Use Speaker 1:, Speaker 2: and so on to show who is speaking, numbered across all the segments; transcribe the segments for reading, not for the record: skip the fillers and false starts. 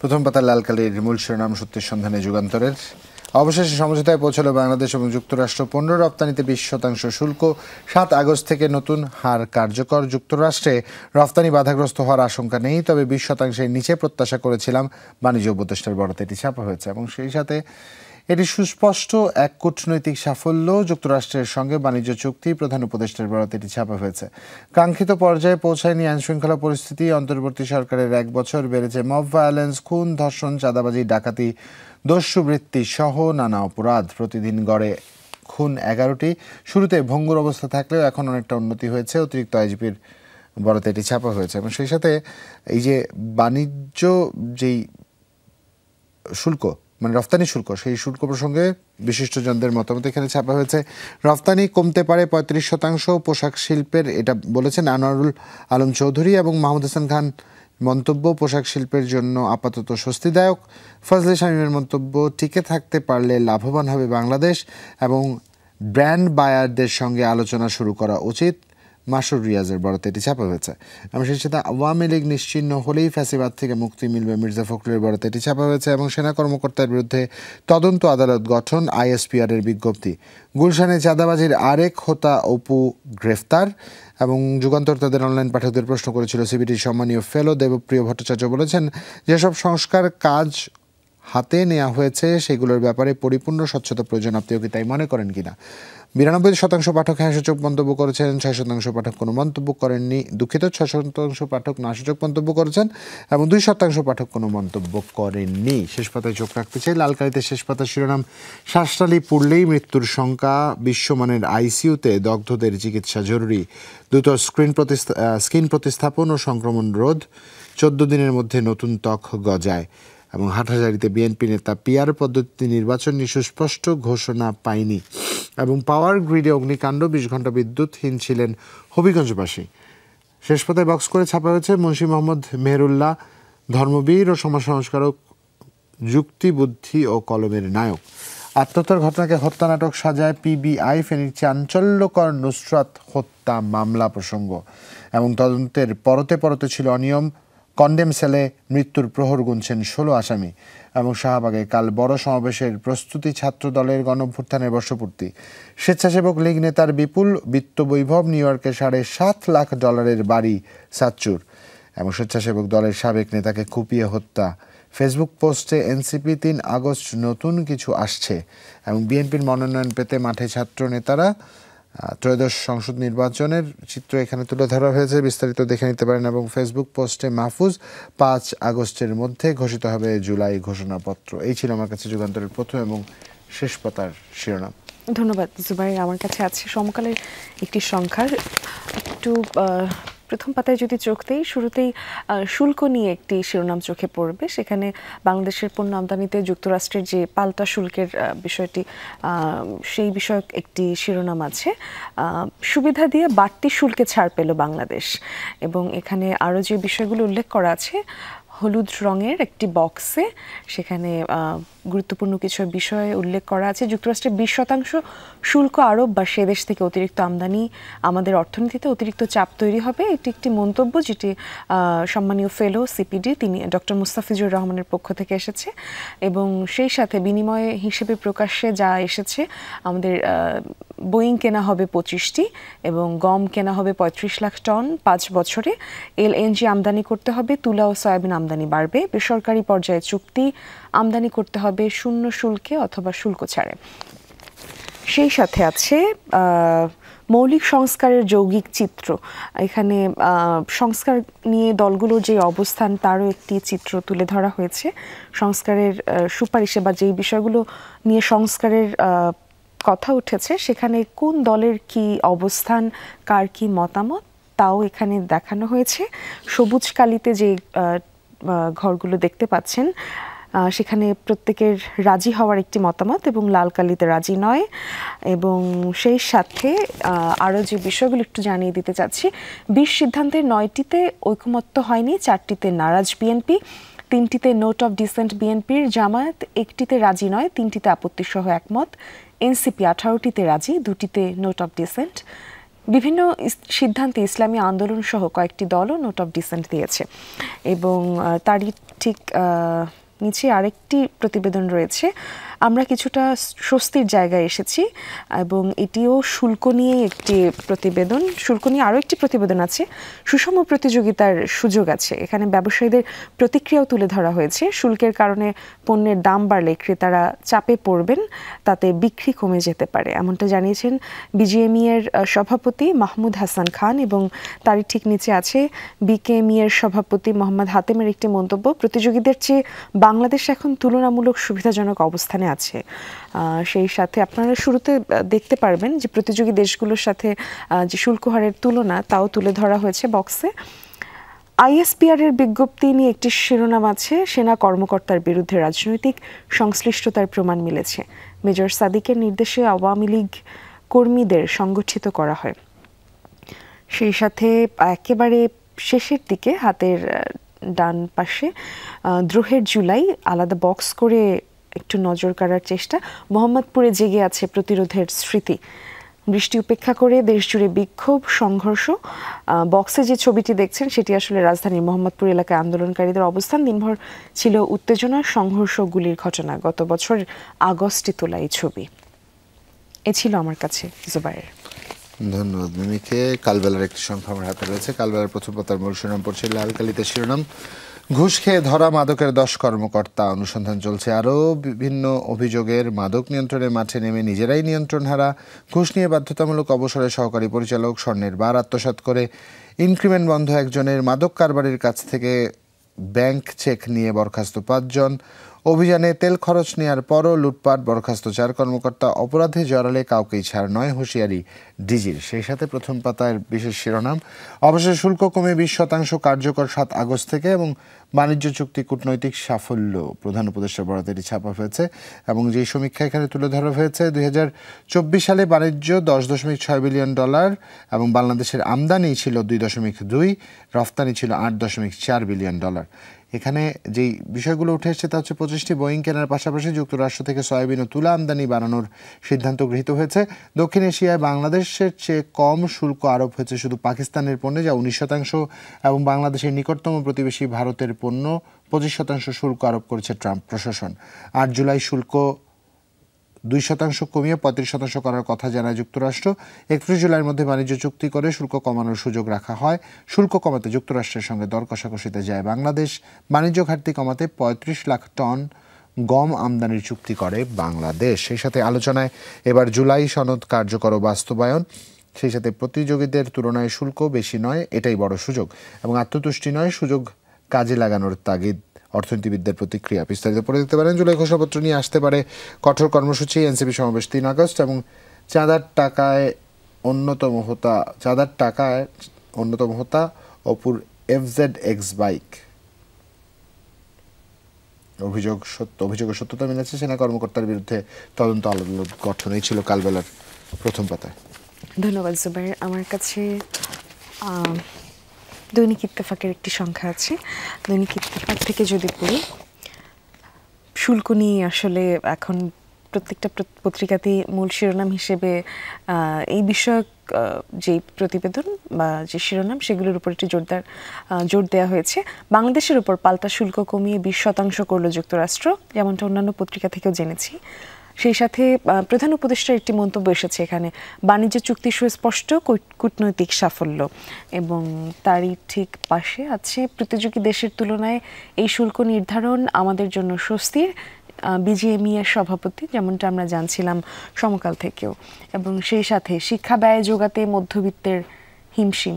Speaker 1: প্রথম পাতার লাল কালির মূল শিরোনাম সত্যের সন্ধানে যুগান্তরের। অবশেষে সমঝোতায় পৌঁছালো বাংলাদেশ এবং যুক্তরাষ্ট্র। পণ্য রপ্তানিতে 20% শুল্ক। 7 আগস্ট থেকে নতুন হার কার্যকর। যুক্তরাষ্ট্রে রপ্তানি বাধাগ্রস্ত হওয়ার আশঙ্কা নেই, তবে 20%-এর নিচে প্রত্যাশা করেছিলাম বাণিজ্য উপদেষ্টার বরাতে এটি ছাপা হয়েছে এবং সেই সাথে এটি সুস্পষ্ট এক কূটনৈতিক সাফল্য। যুক্তরাষ্ট্রের সঙ্গে বাণিজ্য চুক্তি, প্রধান উপদেষ্টার বরাতে এটি ছাপা হয়েছে। কাঙ্ক্ষিত পর্যায়ে পৌঁছায়নি আইনশৃঙ্খলা পরিস্থিতি। অন্তর্বর্তী সরকারের 1 বছর বেড়েছে মব ভায়োলেন্স, খুন, ধর্ষণ, চাঁদাবাজি, ডাকাতি, দস্যুবৃত্তি সহ নানা অপরাধ। প্রতিদিন গড়ে খুন 11টি। শুরুতে ভঙ্গুর অবস্থা থাকলেও এখন অনেকটা উন্নতি হয়েছে। অতিরিক্ত আইজিপির বরাতে এটি ছাপা হয়েছে এবং সেই সাথে এই যে বাণিজ্য যেই শুল্ক, মানে রফতানি শুল্ক, সেই শুল্ক প্রসঙ্গে বিশিষ্টজনদের মতামত এখানে ছাপা হয়েছে। রফতানি কমতে পারে 35%। পোশাক শিল্পের, এটা বলেছেন আনোয়ারুল আলম চৌধুরী এবং মাহমুদ হাসান খান মন্তব্য, পোশাক শিল্পের জন্য আপাতত স্বস্তিদায়ক। ফজলে শামীমের মন্তব্য, টিকে থাকতে পারলে লাভবান হবে বাংলাদেশ এবং ব্র্যান্ড বায়ারদের সঙ্গে আলোচনা শুরু করা উচিত। মাসুর রিয়াজের বরাতে এটি ছাপা হয়েছে এবং সেই সাথে আওয়ামী লীগ নিশ্চিহ্ন হলেই ফ্যাসিবাদ থেকে মুক্তি মিলবে, মির্জা ফখরুলের বরাতে এটি ছাপা হয়েছে এবং সেনা কর্মকর্তার বিরুদ্ধে তদন্ত আদালত গঠন, আইএসপিআর এর বিজ্ঞপ্তি। গুলশানে চাঁদাবাজির আরেক হোতা অপু গ্রেফতার এবং যুগান্তর তাদের অনলাইন পাঠকদের প্রশ্ন করেছিল। সিবিটির সম্মানীয় ফেলো দেবপ্রিয় ভট্টাচার্য বলেছেন, যেসব সংস্কার কাজ হাতে নেওয়া হয়েছে সেগুলোর ব্যাপারে পরিপূর্ণ স্বচ্ছতা প্রয়োজন। আপনিও কি তাই মনে করেন কিনা? 92% পাঠক হ্যাঁ সূচক মন্তব্য করেছেন, 6% পাঠক কোনো মন্তব্য করেননি। দুঃখিত, 6% পাঠক না সূচক মন্তব্য করেছেন এবং 2% পাঠক কোনো মন্তব্য করেননি। শেষ পাতায় চোখ রাখতে চাই। লাল কালিতে শেষ পাতার শিরোনাম, শ্বাসনালী পুড়লেই মৃত্যুর শঙ্কা, বিশ্বমানের আইসিইউতে দগ্ধদের চিকিৎসা জরুরি। দ্রুত স্কিন প্রতিস্থাপন ও সংক্রমণ রোধ। 14 দিনের মধ্যে নতুন ত্বক গজায় এবং হাটহাজারীতে বিএনপি নেতা পিআর পদ্ধতিতে নির্বাচন নিয়ে সুস্পষ্ট ঘোষণা পায়নি এবং পাওয়ার গ্রিডে অগ্নিকাণ্ড, 20 ঘন্টা বিদ্যুৎহীন ছিলেন হবিগঞ্জবাসী। শেষ পাতায় বক্স করে ছাপা হয়েছে, মুন্সি মোহাম্মদ মেহেরুল্লাহ ধর্মবীর ও সমাজ সংস্কারক, যুক্তি, বুদ্ধি ও কলমের নায়ক। আত্মহত্যার ঘটনাকে হত্যা নাটক সাজায় পিবিআই। ফেনীর চাঞ্চল্যকর নুসরাত হত্যা মামলা প্রসঙ্গ এবং তদন্তের পরতে পরতে ছিল অনিয়ম। কন্ডেম সেলে মৃত্যুর প্রহর গুনছেন 16 আসামি এবং শাহবাগে কাল বড় সমাবেশের প্রস্তুতি, ছাত্র দলের গণঅভ্যুত্থানের বর্ষপূর্তি। স্বেচ্ছাসেবক লীগ নেতার বিপুল বিত্তবৈভব, নিউ ইয়র্কে $7.5 লাখ বাড়ি সাচ্চুর এবং স্বেচ্ছাসেবক দলের সাবেক নেতাকে কুপিয়ে হত্যা। ফেসবুক পোস্টে এনসিপি, 3 আগস্ট নতুন কিছু আসছে এবং বিএনপির মনোনয়ন পেতে মাঠে ছাত্র নেতারা। ত্রয়োদশ সংসদ নির্বাচনের চিত্র এখানে তুলে ধরা হয়েছে, বিস্তারিত দেখে নিতে পারেন এবং ফেসবুক পোস্টে মাহফুজ, 5 আগস্টের মধ্যে ঘোষিত হবে জুলাই ঘোষণাপত্র। এই ছিল আমার কাছে যুগান্তরের প্রথম এবং শেষ পাতার শিরোনাম।
Speaker 2: ধন্যবাদ জুবাইর। আমার কাছে আছে সমকালের একটি সংখ্যার একটু প্রথম পাতায় যদি চোখ দেই, শুরুতেই শুল্ক নিয়ে একটি শিরোনাম চোখে পড়বে। সেখানে বাংলাদেশের পণ্য আমদানিতে যুক্তরাষ্ট্রের যে পাল্টা শুল্কের বিষয়টি, সেই বিষয়ক একটি শিরোনাম আছে। সুবিধা দিয়ে বাড়তি শুল্কে ছাড় পেল বাংলাদেশ এবং এখানে আরও যে বিষয়গুলো উল্লেখ করা আছে, হলুদ রঙের একটি বক্সে সেখানে গুরুত্বপূর্ণ কিছু বিষয় উল্লেখ করা আছে। যুক্তরাষ্ট্রের 20% শুল্ক আরোপ বা সে দেশ থেকে অতিরিক্ত আমদানি আমাদের অর্থনীতিতে অতিরিক্ত চাপ তৈরি হবে। এটি একটি মন্তব্য যেটি সম্মানীয় ফেলো সিপিডি, তিনি ডক্টর মুস্তাফিজুর রহমানের পক্ষ থেকে এসেছে এবং সেই সাথে বিনিময়ে হিসেবে প্রকাশ্যে যা এসেছে, আমাদের বোয়িং কেনা হবে 25টি এবং গম কেনা হবে 35 লাখ টন 5 বছরে। এলএনজি আমদানি করতে হবে, তুলা ও সয়াবিন আমদানি বাড়বে। বেসরকারি পর্যায়ে চুক্তি, আমদানি করতে হবে শূন্য শুল্কে অথবা শুল্ক ছাড়ে। সেই সাথে আছে মৌলিক সংস্কারের যৌগিক চিত্র। এখানে সংস্কার নিয়ে দলগুলোর যে অবস্থান তারও একটি চিত্র তুলে ধরা হয়েছে। সংস্কারের সুপারিশে বা যেই বিষয়গুলো নিয়ে সংস্কারের কথা উঠেছে সেখানে কোন দলের কি অবস্থান, কার কি মতামত, তাও এখানে দেখানো হয়েছে। সবুজ কালিতে যে ঘরগুলো দেখতে পাচ্ছেন সেখানে প্রত্যেকের রাজি হওয়ার একটি মতামত এবং লাল কালিতে রাজি নয়। এবং সেই সাথে আরও যে বিষয়গুলো একটু জানিয়ে দিতে চাচ্ছি, 20 সিদ্ধান্তের 9টিতে ঐকমত্য হয়নি, 4টিতে নারাজ বিএনপি, 3টিতে নোট অফ ডিসেন্ট বিএনপির, জামায়াত 1টিতে রাজি নয়, 3টিতে আপত্তি সহ একমত, এনসিপি 18টিতে রাজি, 2টিতে নোট অফ ডিসেন্ট। বিভিন্ন সিদ্ধান্তে ইসলামী আন্দোলন সহ কয়েকটি দলও নোট অফ ডিসেন্ট দিয়েছে এবং তারই ঠিক নিচে আরেকটি প্রতিবেদন রয়েছে। আমরা কিছুটা স্বস্তির জায়গায় এসেছি এবং এটিও শুল্ক নিয়ে একটি প্রতিবেদন। শুল্ক নিয়ে আরও একটি প্রতিবেদন আছে, সুষম প্রতিযোগিতার সুযোগ আছে। এখানে ব্যবসায়ীদের প্রতিক্রিয়াও তুলে ধরা হয়েছে। শুল্কের কারণে পণ্যের দাম বাড়লে ক্রেতারা চাপে পড়বেন, তাতে বিক্রি কমে যেতে পারে, এমনটা জানিয়েছেন বিজিএমই এর সভাপতি মাহমুদ হাসান খান। এবং তারই ঠিক নিচে আছে বিকেএমই এর সভাপতি মোহাম্মদ হাতেমের একটি মন্তব্য, প্রতিযোগীদের চেয়ে বাংলাদেশ এখন তুলনামূলক সুবিধাজনক অবস্থানে আছে। সেই সাথে আপনারা শুরুতে দেখতে পারবেন যে প্রতিযোগী দেশগুলোর সাথে যে শুল্ক হারের তুলনা তাও তুলে ধরা হয়েছে বক্সে। আইএসপিআর এর বিজ্ঞপ্তি নিয়ে একটি শিরোনাম আছে, সেনা কর্মকর্তার বিরুদ্ধে রাজনৈতিক সংশ্লিষ্টতার প্রমাণ মিলেছে। মেজর সাদিকের নির্দেশে আওয়ামী লীগ কর্মীদের সংগঠিত করা হয়। সেই সাথে একেবারে শেষের দিকে হাতের ডান পাশে দ্রোহের জুলাই আলাদা বক্স করে একটু নজর কাড়ার চেষ্টা। মোহাম্মদপুরে জেগে আছে প্রতিরোধের স্মৃতি, বৃষ্টি উপেক্ষা করে দেশজুড়ে বিক্ষোভ সংঘর্ষ। বক্সে যে ছবিটি দেখছেন সেটি আসলে রাজধানীর মোহাম্মদপুর এলাকায় আন্দোলনকারীদের অবস্থান। দিনভর ছিল উত্তেজনা, সংঘর্ষ, গুলির ঘটনা। গত বছর আগস্টে তোলা এই ছবি। এ ছিল আমার কাছে জুবায়ের।
Speaker 1: ধন্যবাদ মিমিকে। কালবেলার একটি সংখ্যা আমার হাতে রয়েছে। কালবেলার প্রথম পাতার মূল শিরোনাম পড়ছে লাল কালিতে শিরোনাম, ঘুষ খেয়ে ধরা মাদকের 10 কর্মকর্তা, অনুসন্ধান চলছে আরও বিভিন্ন অভিযোগের। মাদক নিয়ন্ত্রণের মাঠে নেমে নিজেরাই নিয়ন্ত্রণ হারা, ঘুষ নিয়ে বাধ্যতামূলক অবসরে সহকারী পরিচালক, স্বর্ণের বার আত্মসাৎ করে ইনক্রিমেন্ট বন্ধ একজনের, মাদক কারবারির কাছ থেকে ব্যাংক চেক নিয়ে বরখাস্ত 5 জন, অভিযানে তেল খরচ নেওয়ার পরও লুটপাট, বরখাস্ত 4 কর্মকর্তা, অপরাধে জড়ালে কাউকেই ছাড় নয়, হুঁশিয়ারি ডিজির। সেই সাথে প্রথম পাতায় বিশেষ শিরোনাম, অবশেষে শুল্ক কমে 20% কার্যকর 7 আগস্ট থেকে এবং বাণিজ্য চুক্তি কূটনৈতিক সাফল্য, প্রধান উপদেষ্টা বরাতে এটি ছাপা হয়েছে। এবং যেই সমীক্ষা এখানে তুলে ধরা হয়েছে, 2024 সালে বাণিজ্য $10.6 বিলিয়ন এবং বাংলাদেশের আমদানি ছিল 2.2, রফতানি ছিল $8.4 বিলিয়ন। এখানে যেই বিষয়গুলো উঠে এসেছে তা হচ্ছে 25টি বোয়িং কেনার পাশাপাশি যুক্তরাষ্ট্র থেকে সয়াবিন ও তুলা আমদানি বাড়ানোর সিদ্ধান্ত গৃহীত হয়েছে। দক্ষিণ এশিয়ায় বাংলাদেশের চেয়ে কম শুল্ক আরোপ হয়েছে শুধু পাকিস্তানের পণ্যে, যা 19%, এবং বাংলাদেশের নিকটতম প্রতিবেশী ভারতের পণ্য 25% শুল্ক আরোপ করেছে ট্রাম্প প্রশাসন। 8 জুলাই শুল্ক 2% কমিয়ে 35% করার কথা জানায় যুক্তরাষ্ট্র। 31 জুলাইয়ের মধ্যে বাণিজ্য চুক্তি করে শুল্ক কমানোর সুযোগ রাখা হয়। শুল্ক কমাতে যুক্তরাষ্ট্রের সঙ্গে দর কষাকষিতে যায় বাংলাদেশ। বাণিজ্য ঘাটতি কমাতে 35 লাখ টন গম আমদানির চুক্তি করে বাংলাদেশ। সেই সাথে আলোচনায় এবার জুলাই সনদ কার্যকর ও বাস্তবায়ন। সেই সাথে প্রতিযোগীদের তুলনায় শুল্ক বেশি নয়, এটাই বড় সুযোগ, এবং আত্মতুষ্টি নয়, সুযোগ কাজে লাগানোর তাগিদ অর্থনীতিবিদদের প্রতিক্রিয়া। বিস্তারিত পড়ে দেখতে পারেন। জুলাই ঘোষণাপত্র নিয়ে আসতে পারে কঠোর কর্মসূচি, এনসিপি সমাবেশ 3 আগস্ট, এবং চাঁদার টাকায় অন্যতম হোতা অপুর FZX বাইক। অভিযোগের সত্যতা মিলেছে, সেনা কর্মকর্তার বিরুদ্ধে তদন্ত আদালত গঠন। এই ছিল কালবেলার প্রথম পাতায়।
Speaker 2: ধন্যবাদ জুবাইর। আমার কাছে দৈনিক ইত্তেফাকের একটি সংখ্যা আছে। দৈনিক ইত্তেফাক থেকে যদি পড়ি, শুল্ক নিয়ে আসলে এখন প্রত্যেকটা পত্রিকাতেই মূল শিরোনাম হিসেবে এই বিষয়ক যে প্রতিবেদন বা যে শিরোনাম সেগুলোর উপর একটি জোর দেওয়া হয়েছে। বাংলাদেশের উপর পাল্টা শুল্ক কমিয়ে 20% করল যুক্তরাষ্ট্র, যেমনটা অন্যান্য পত্রিকা থেকেও জেনেছি। সেই সাথে প্রধান উপদেষ্টার একটি মন্তব্য এসেছে এখানে, বাণিজ্য চুক্তি সুস্পষ্ট কূটনৈতিক সাফল্য, এবং তারই ঠিক পাশে আছে প্রতিযোগী দেশের তুলনায় এই শুল্ক নির্ধারণ আমাদের জন্য স্বস্তির, বিজিএমই এর সভাপতি, যেমনটা আমরা জানছিলাম সমকাল থেকেও। এবং সেই সাথে শিক্ষা ব্যয় যোগাতে মধ্যবিত্তের হিমশিম,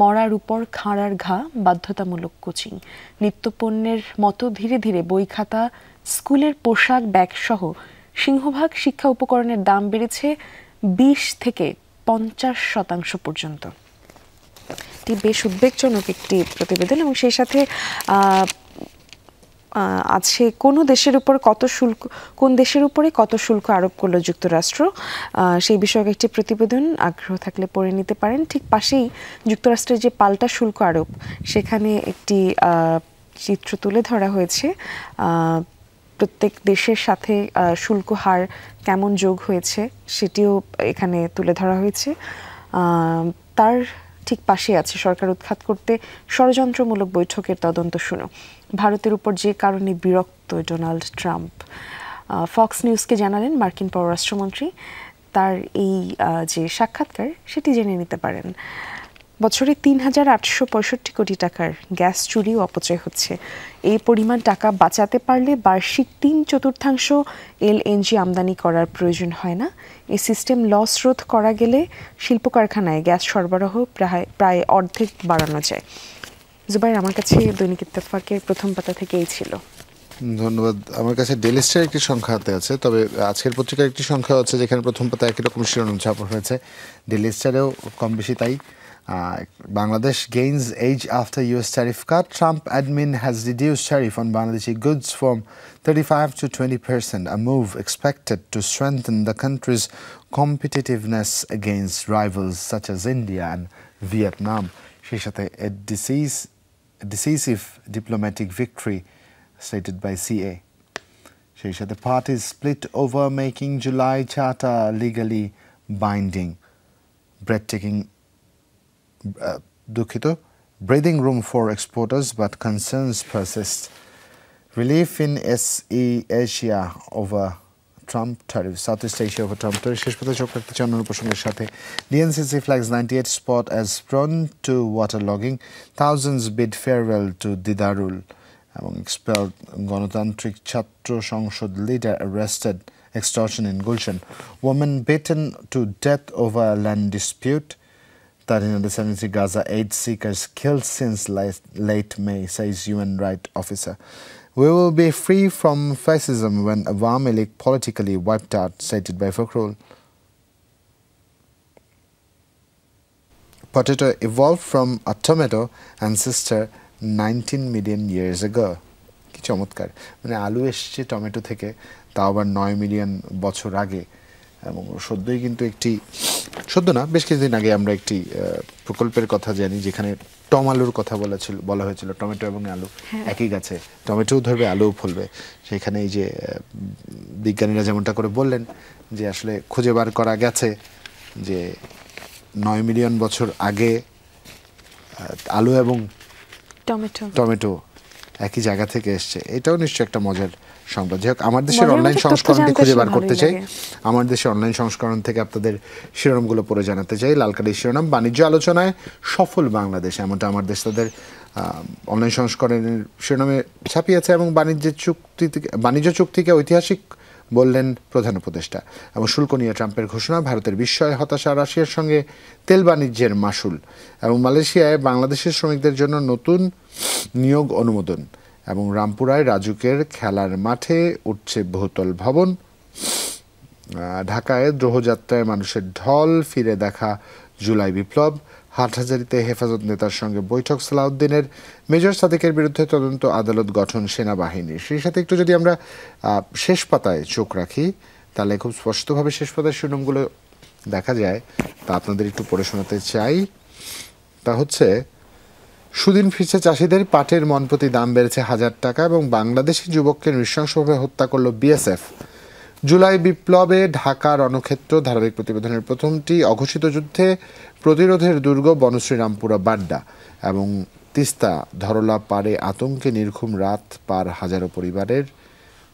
Speaker 2: মরার উপর খাঁড়ার ঘা, বাধ্যতামূলক কোচিং, নিত্যপণ্যের মতো ধীরে ধীরে বই খাতা, স্কুলের পোশাক ব্যাগ সহ সিংহভাগ শিক্ষা উপকরণের দাম বেড়েছে 20 থেকে 50% পর্যন্ত। এটি বেশ উদ্বেগজনক একটি প্রতিবেদন। এবং সেই সাথে আছে কোন দেশের উপরে কত শুল্ক আরোপ করলো যুক্তরাষ্ট্র, সেই বিষয়ক একটি প্রতিবেদন। আগ্রহ থাকলে পড়ে নিতে পারেন। ঠিক পাশেই যুক্তরাষ্ট্রের যে পাল্টা শুল্ক আরোপ, সেখানে একটি চিত্র তুলে ধরা হয়েছে। প্রত্যেক দেশের সাথে শুল্ক হার কেমন যোগ হয়েছে সেটিও এখানে তুলে ধরা হয়েছে। তার ঠিক পাশে আছে সরকার উৎখাত করতে ষড়যন্ত্রমূলক বৈঠকের তদন্ত শুরু। ভারতের উপর যে কারণে বিরক্ত ডোনাল্ড ট্রাম্প। ফক্স নিউজকে জানালেন মার্কিন পররাষ্ট্রমন্ত্রী। তার এই যে সাক্ষাৎকার সেটি জেনে নিতে পারেন। বছরে ৩,৮৬৫ কোটি টাকার গ্যাস চুরি ও অপচয় হচ্ছে। এই পরিমাণ টাকা বাঁচাতে পারলে বার্ষিক ৩/৪ এলএনজি আমদানি করার প্রয়োজন হয় না। এই সিস্টেম লস রোধ করা গেলে শিল্প কারখানায় গ্যাস সরবরাহ প্রায় অর্ধেক বাড়ানো যায়। জুবাইর, আমার কাছে দৈনিক ইত্তেফাকের প্রথম পাতা থেকেই ছিল।
Speaker 1: ধন্যবাদ। আমার কাছে ডেইলি স্টার একটি সংখ্যা হাতে আছে, তবে আজকের পত্রিকার একটি সংখ্যা আছে যেখানে প্রথম পাতা একই রকম শিরোনাম ছাপা হয়েছে। ডেইলি স্টারেও কম বেশি তাই। Bangladesh gains age after US tariff cut. Trump admin has reduced tariff on Bangladeshi goods from 35 to 20%, a move expected to strengthen the country's competitiveness against rivals such as India and Vietnam. সেই সাথে a decisive diplomatic victory stated by CA. সেই সাথে parties split over making July charter legally binding. Breathtaking breathing room for exporters, but concerns persist. Relief in SE Asia over Trump tariffs. Southeast Asia over Trump tariffs. শেষ পথে চোখ রাখতে চান অন্য প্রসঙ্গের সাথে। DNCC flags 98 spot as prone to waterlogging. Thousands bid farewell to Didarul. এবং expelled গণতান্ত্রিক ছাত্র সংসদ leader arrested. Extortion in Gulshan. Woman beaten to death over land dispute. 1373 Gaza aid seekers killed since late May, says UN rights officer. We will be free from fascism when Awami League politically wiped out, cited by Fakhrul. Potato evolved from a tomato ancestor 19 million years ago. কি চমৎকার, মানে আলু এসছে tomato থেকে, তাও আবার 9 million বছর আগে। এবং সদ্যই কিন্তু সদ্য না, বেশ কিছুদিন আগে আমরা একটি প্রকল্পের কথা জানি যেখানে টমালুর কথা বলা হয়েছিল। টমেটো এবং আলু একই গাছে, টমেটোও ধরবে আলুও ফলবে। সেখানে এই যে বিজ্ঞানীরা যেমনটা করে বললেন যে আসলে খুঁজে বার করা গেছে যে 9 মিলিয়ন বছর আগে আলু এবং টমেটো একই জায়গা থেকে এসছে। এটাও নিশ্চয়ই একটা মজার সংবাদ। যাই হোক, আমার দেশের অনলাইন সংস্করণটি খুঁজে বার করতে চাই। আমার দেশের অনলাইন সংস্করণ থেকে আপনাদের শিরোনামগুলো পড়ে জানাতে চাই। লালকালির শিরোনাম, বাণিজ্য আলোচনায় সফল বাংলাদেশ, এমনটা আমার দেশ তাদের অনলাইন সংস্করণের শিরোনামে ছাপিয়েছে। এবং বাণিজ্য চুক্তিকে ঐতিহাসিক বললেন প্রধান উপদেষ্টা। এবং শুল্ক নিয়ে ট্রাম্পের ঘোষণা, ভারতের বিস্ময়, হতাশা, রাশিয়ার সঙ্গে তেল বাণিজ্যের মাশুল। এবং মালয়েশিয়ায় বাংলাদেশের শ্রমিকদের জন্য নতুন নিয়োগ অনুমোদন। এবং রামপুরায় রাজুকের খেলার মাঠে উঠছে বহুতল ভবন। ঢাকায় দ্রোহযাত্রায় মানুষের ঢল, ফিরে দেখা জুলাই বিপ্লব। হাটহাজারীতে হেফাজত নেতার সঙ্গে বৈঠক সালাউদ্দিনের। মেজর সাদিকের বিরুদ্ধে তদন্ত আদালত গঠন সেনাবাহিনীর। সেই সাথে একটু যদি আমরা শেষ পাতায় চোখ রাখি তাহলে খুব স্পষ্টভাবে শেষ পাতায় শিরোনামগুলো দেখা যায়, তা আপনাদের একটু পড়ে শোনাতে চাই। তা হচ্ছে, সুদিন ফিরছে চাষিদের, পাটের মনপ্রতি দাম বেড়েছে 1000 টাকা। এবং বাংলাদেশি যুবককে নৃশংসভাবে হত্যা করল বিএসএফ। জুলাই বিপ্লবে ঢাকা রণক্ষেত্র, ধারাবাহিক প্রতিবেদনের প্রথমটি। অঘোষিত যুদ্ধে প্রতিরোধের দুর্গ বনশ্রী রামপুরা বাড্ডা। এবং তিস্তা ধরলা পারে আতঙ্কে নির্ঘুম রাত পার হাজারো পরিবারের,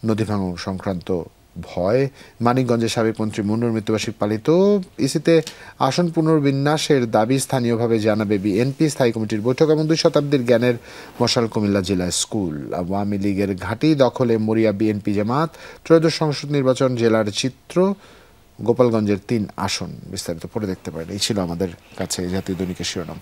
Speaker 1: নদী ভাঙন সংক্রান্ত ভয়। মানিকগঞ্জের সাবেক মন্ত্রী মুন্নুর মৃত্যুবার্ষিকী পালিত। ইসিতে আসন পুনর্বিন্যাসের দাবি স্থানীয়ভাবে জানাবে বিএনপি স্থায়ী কমিটির বৈঠক। এবং 2 শতাব্দীর জ্ঞানের মশাল কুমিল্লা জেলা স্কুল। আওয়ামী লীগের ঘাঁটি দখলে মরিয়া বিএনপি জামাত। ত্রয়োদশ সংসদ নির্বাচন জেলার চিত্র, গোপালগঞ্জের 3 আসন। বিস্তারিত পড়ে দেখতে পারেন। এই ছিল আমাদের কাছে জাতীয় দৈনিকের শিরোনাম।